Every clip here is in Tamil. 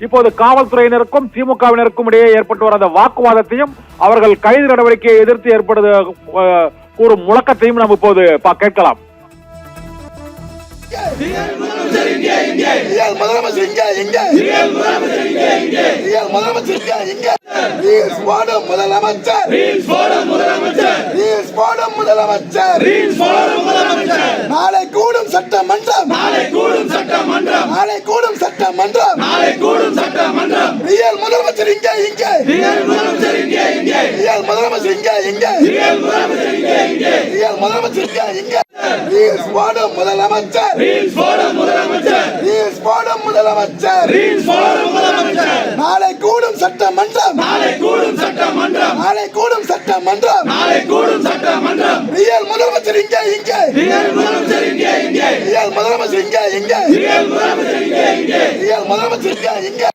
இப்போது காவல்துறையினருக்கும் திமுகவினருக்கும் இடையே ஏற்பட்டு வர அந்த வாக்குவாதத்தையும் அவர்கள் கைது நடவடிக்கையை எதிர்த்து ஏற்படுது கூறும் முழக்கத்தையும் நாம் இப்போது கேட்கலாம். நாளை கூடும் சட்டமன்றம், நாளை கூடும் சட்டமன்றம், நாளை கூடும் சட்டமன்றம், நாளை கூடும் சட்டமன்றம். ரியல் முதலமைச்சர் இங்கே இங்கே, ரியல் முதலமைச்சர் இங்கே இங்கே, ரியல் முதலமைச்சர் இங்கே இங்கே, ரியல் முதலமைச்சர் இங்கே இங்கே, ரியல் முதலமைச்சர் இங்கே இங்கே. ரீல்ஸ் போடும் முதலமைச்சர், ரீல்ஸ் போடும் முதலமைச்சர், ரீல்ஸ் போடும் முதலமைச்சர், ரீல்ஸ் போடும் முதலமைச்சர். நாளை கூடும் சட்டமன்றம், நாளை கூடும் சட்டமன்றம், நாளை கூடும் சட்டமன்றம், நாளை கூடும் சட்டமன்றம். ரியல் முதலமைச்சர் இங்கே இங்கே, ரியல் முதலமைச்சர் இங்கே இங்கே, ரியல் முதலமைச்சர் இங்கே இங்கே, ரியல் முதலமைச்சர் இங்கே இங்கே, ரியல் முதலமைச்சர் இங்கே இங்கே.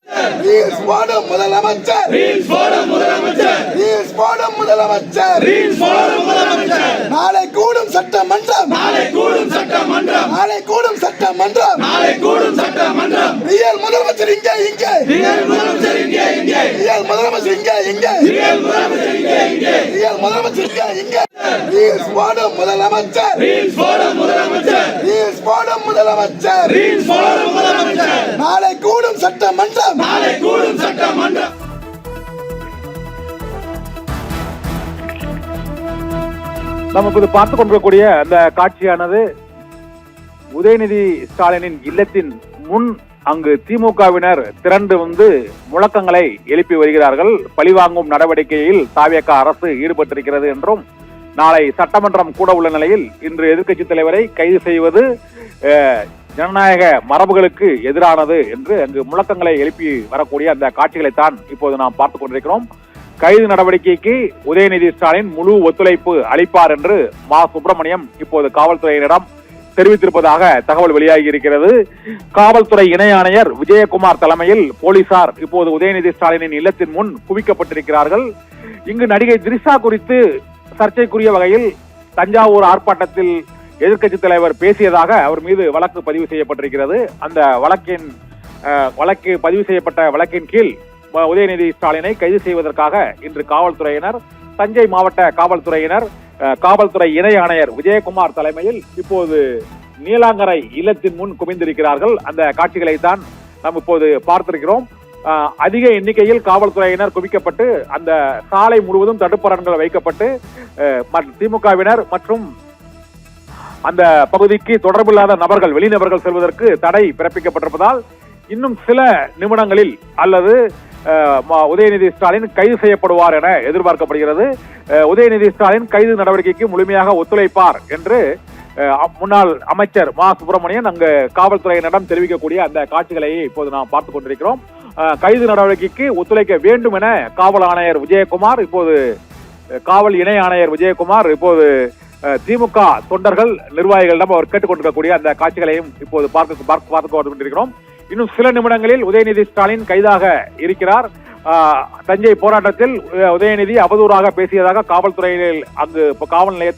ரீல்ஸ் போடும் முதலமைச்சர், ரீல்ஸ் போடும் முதலமைச்சர், ரீல்ஸ் போடும் முதலமைச்சர், ரீல்ஸ் போடும் முதலமைச்சர். நாளை கூடும் சட்டமன்றம், நாளை கூடும் சட்டமன்றம், நாளை கூடும் சட்டமன்றம், நாளை கூடும் சட்டமன்றம். ரியல் முதலமைச்சர் இங்கே இங்கே, ரியல் முதலமைச்சர் இங்கே இங்கே, ரியல் முதலமைச்சர் இங்கே இங்கே, ரியல் முதலமைச்சர் இங்கே இங்கே, ரியல் முதலமைச்சர் இங்கே இங்கே. ரீல்ஸ் போடும் முதலமைச்சர், ரீல்ஸ் போடும் முதலமைச்சர், ரீல்ஸ் போடும் முதலமைச்சர், ரீல்ஸ் போடும் முதலமைச்சர். நாளை கூடும் சட்டமன்றம், நாளை கூடும் சட்டமன்றம். நாம் இப்போது பார்த்துக் கொண்டிருக்கக்கூடிய அந்த காட்சியானது உதயநிதி ஸ்டாலினின் இல்லத்தின் முன் அங்கு திமுகவினர் திரண்டு வந்து முழக்கங்களை எழுப்பி வருகிறார்கள். பழிவாங்கும் நடவடிக்கையில் தாவேக அரசு ஈடுபட்டிருக்கிறது என்றும், நாளை சட்டமன்றம் கூட உள்ள நிலையில் இன்று எதிர்க்கட்சி தலைவரை கைது செய்வது ஜனநாயக மரபுகளுக்கு எதிரானது என்று அங்கு முழக்கங்களை எழுப்பி வரக்கூடிய அந்த காட்சிகளைத்தான் இப்போது நாம் பார்த்துக் கொண்டிருக்கிறோம். கைது நடவடிக்கைக்கு உதயநிதி ஸ்டாலின் முழு ஒத்துழைப்பு அளிப்பார் என்று மா சுப்பிரமணியம் இப்போது காவல்துறையினரிடம் தெரிவித்திருப்பதாக தகவல் வெளியாகி இருக்கிறது. காவல்துறை இணை ஆணையர் விஜயகுமார் தலைமையில் போலீசார் இப்போது உதயநிதி ஸ்டாலினின் இல்லத்தின் முன் குவிக்கப்பட்டிருக்கிறார்கள். இங்கு நடிகை திரிஷா குறித்து சர்ச்சைக்குரிய வகையில் தஞ்சாவூர் ஆர்ப்பாட்டத்தில் எதிர்க்கட்சி தலைவர் பேசியதாக அவர் மீது வழக்கு பதிவு செய்யப்பட்டிருக்கிறது. அந்த வழக்கு பதிவு செய்யப்பட்ட வழக்கின் கீழ் உதயநிதி ஸ்டாலினை கைது செய்வதற்காக இன்று காவல்துறையினர், தஞ்சை மாவட்ட காவல்துறையினர், காவல்துறை இணை ஆணையர் விஜயகுமார் தலைமையில் இப்போது நீலாங்கரை இல்லத்தின் முன் குவிந்திருக்கிறார்கள். அந்த காட்சிகளை தான் நாம் இப்போது பார்த்திருக்கிறோம். அதிக எண்ணிக்கையில் காவல்துறையினர் குவிக்கப்பட்டு அந்த சாலை முழுவதும் தடுப்பரண்கள் வைக்கப்பட்டு திமுகவினர் மற்றும் அந்த பகுதிக்கு தொடர்பில்லாத நபர்கள், வெளிநபர்கள் செல்வதற்கு தடை பிறப்பிக்கப்பட்டிருப்பதால் இன்னும் சில நிமிடங்களில் அல்லது உதயநிதி ஸ்டாலின் கைது செய்யப்படுவார் என எதிர்பார்க்கப்படுகிறது. உதயநிதி ஸ்டாலின் கைது நடவடிக்கைக்கு முழுமையாக ஒத்துழைப்பார் என்று முன்னாள் அமைச்சர் மா சுப்பிரமணியன் அங்கு காவல்துறையினரிடம் தெரிவிக்கக்கூடிய அந்த காட்சிகளை இப்போது நாம் பார்த்துக் கொண்டிருக்கிறோம். கைது நடவடிக்கைக்கு ஒத்துழைக்க வேண்டும் என காவல் ஆணையர் விஜயகுமார் இப்போது காவல் இணை ஆணையர் விஜயகுமார் இப்போது திமுக தொண்டர்கள் நிர்வாகிகளிடம் அவர் கேட்டுக்கொண்டிருக்கக்கூடிய அந்த காட்சிகளையும் இப்போது பார்த்துக் கொண்டிருக்கிறோம். இன்னும் சில நிமிடங்களில் உதயநிதி ஸ்டாலின் கைதாக இருக்கிறார். தஞ்சை போராட்டத்தில் உதயநிதி அவதூறாக பேசியதாக காவல்துறையில் அங்கு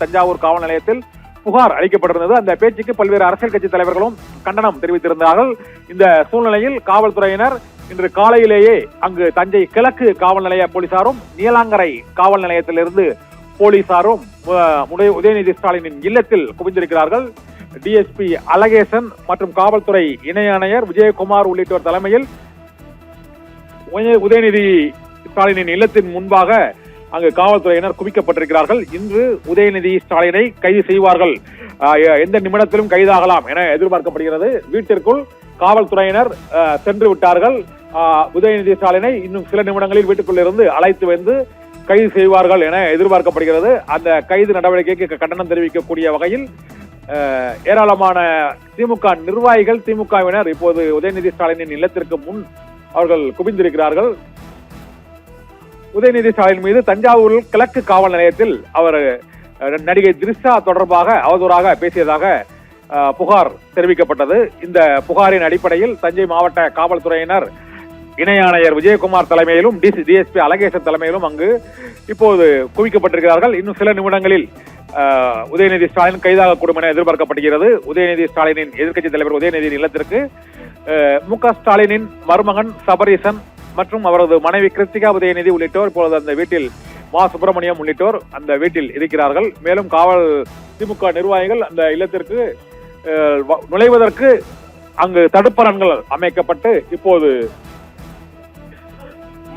தஞ்சாவூர் காவல் நிலையத்தில் புகார் அளிக்கப்பட்டிருந்தது. அந்த பேச்சுக்கு பல்வேறு அரசியல் கட்சி தலைவர்களும் கண்டனம் தெரிவித்திருந்தார்கள். இந்த சூழ்நிலையில் காவல்துறையினர் இன்று காலையிலேயே அங்கு தஞ்சை கிழக்கு காவல் நிலைய போலீசாரும் நீலாங்கரை காவல் நிலையத்திலிருந்து போலீசாரும் உதயநிதி ஸ்டாலினின் இல்லத்தில் குவிந்திருக்கிறார்கள். டிஎஸ்பி அழகேசன் மற்றும் காவல்துறை இணை ஆணையர் விஜயகுமார் உள்ளிட்டோர் தலைமையில் உதயநிதி ஸ்டாலினின் இல்லத்தின் முன்பாக அங்கு காவல்துறையினர் குவிக்கப்பட்டிருக்கிறார்கள். இன்று உதயநிதி ஸ்டாலினை கைது செய்வார்கள், எந்த நிமிடத்திலும் கைதாகலாம் என எதிர்பார்க்கப்படுகிறது. வீட்டிற்குள் காவல்துறையினர் சென்று விட்டார்கள். உதயநிதி ஸ்டாலினை இன்னும் சில நிமிடங்களில் வீட்டுக்குள் இருந்து அழைத்து வந்து கைது செய்வார்கள் என எதிர்பார்க்கப்படுகிறது. அந்த கைது நடவடிக்கைக்கு கண்டனம் தெரிவிக்கக்கூடிய வகையில் ஏராளமான திமுக நிர்வாகிகள், திமுகவினர் இப்போது உதயநிதி ஸ்டாலினின் இல்லத்திற்கு முன் அவர்கள் குவிந்திருக்கிறார்கள். உதயநிதி ஸ்டாலின் மீது தஞ்சாவூர் கிழக்கு காவல் நிலையத்தில் அவர் நடிகை திரிஷா தொடர்பாக அவதூறாக பேசியதாக புகார் தெரிவிக்கப்பட்டது. இந்த புகாரின் அடிப்படையில் தஞ்சை மாவட்ட காவல்துறையினர் இணை ஆணையர் விஜயகுமார் தலைமையிலும் டிஎஸ்பி அழகேசன் தலைமையிலும் அங்கு இப்போது குவிக்கப்பட்டிருக்கிறார்கள். இன்னும் சில நிமிடங்களில் உதயநிதி ஸ்டாலின் கைதாகக்கூடும் என எதிர்பார்க்கப்படுகிறது. உதயநிதி ஸ்டாலினின் எதிர்க்கட்சி தலைவர் உதயநிதியின் இல்லத்திற்கு மு.க. ஸ்டாலினின் மருமகன் சபரீசன் மற்றும் அவரது மனைவி கிருத்திகா உதயநிதி உள்ளிட்டோர் இப்பொழுது அந்த வீட்டில் மா சுப்பிரமணியம் உள்ளிட்டோர் அந்த வீட்டில் இருக்கிறார்கள். மேலும் காவல் திமுக நிர்வாகிகள் அந்த இல்லத்திற்கு நுழைவதற்கு அங்கு தடுப்பரண்கள் அமைக்கப்பட்டு இப்போது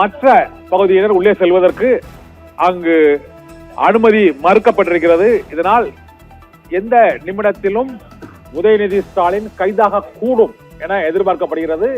மற்ற பகுதியினர் உள்ளே செல்வதற்கு அங்கு அனுமதி மறுக்கப்பட்டிருக்கிறது. இதனால் எந்த நிமிடத்திலும் உதயநிதி ஸ்டாலின் கைதாக கூடும் என எதிர்பார்க்கப்படுகிறது.